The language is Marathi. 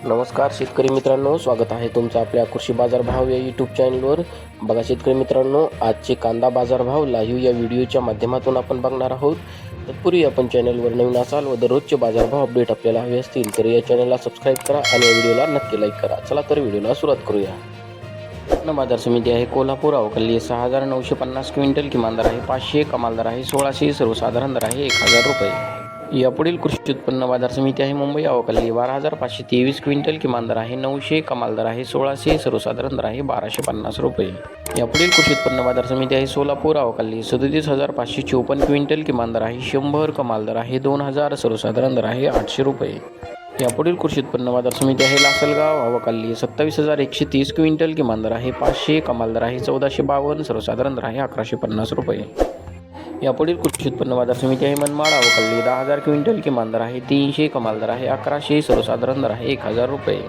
नमस्कार शेतकरी मित्रांनो, स्वागत आहे तुमचं आपल्या कृषी बाजार भाव या यूट्यूब चॅनलवर। बघा शेतकरी मित्रांनो, आजचे कांदा बाजार भाव लाईव्ह या व्हिडिओच्या माध्यमातून आपण बघणार आहोत। तत्पूर्वी आपण चॅनलवर नवीन असाल व दररोजचे बाजारभाव अपडेट आपल्याला हवे असतील तर या चॅनलला सबस्क्राईब करा आणि या व्हिडिओला नक्की लाईक करा। चला तर व्हिडिओला सुरुवात करूया। पटना बाजार समिती आहे कोल्हापूर, अवकाली 6950 क्विंटल, किमान दर आहे 500, कमाल दर आहे 1600, सर्वसाधारण दर आहे 1000 रुपये। यापुढील कृषी उत्पन्न बाजार समिती आहे मुंबई, अवकाली 12523 क्विंटल, किमान दर आहे 900, कमाल दर आहे 1600, सर्वसाधारण दर आहे 1250 रुपये। यापुढील कृषी उत्पन्न बाजार समिती आहे सोलापूर, अवकाली 37554 क्विंटल, किमान दर आहे 100, कमाल दर आहे 2000, सर्वसाधारण दर आहे 800 रुपये। यापुढील कृषी उत्पन्न बाजार समिती आहे लासलगाव, अवकाली 27130 क्विंटल, किमान दर आहे 500, कमाल दर आहे 1452, सर्वसाधारण दर आहे 1150 रुपये। यापुढील कृषी उत्पन्न बाजार समिती आहे मनमाड, अवकाली 10000 क्विंटल, किमान दर आहे 300, कमाल दर आहे 1100, सर्वसाधारण दर आहे 1000 रुपये।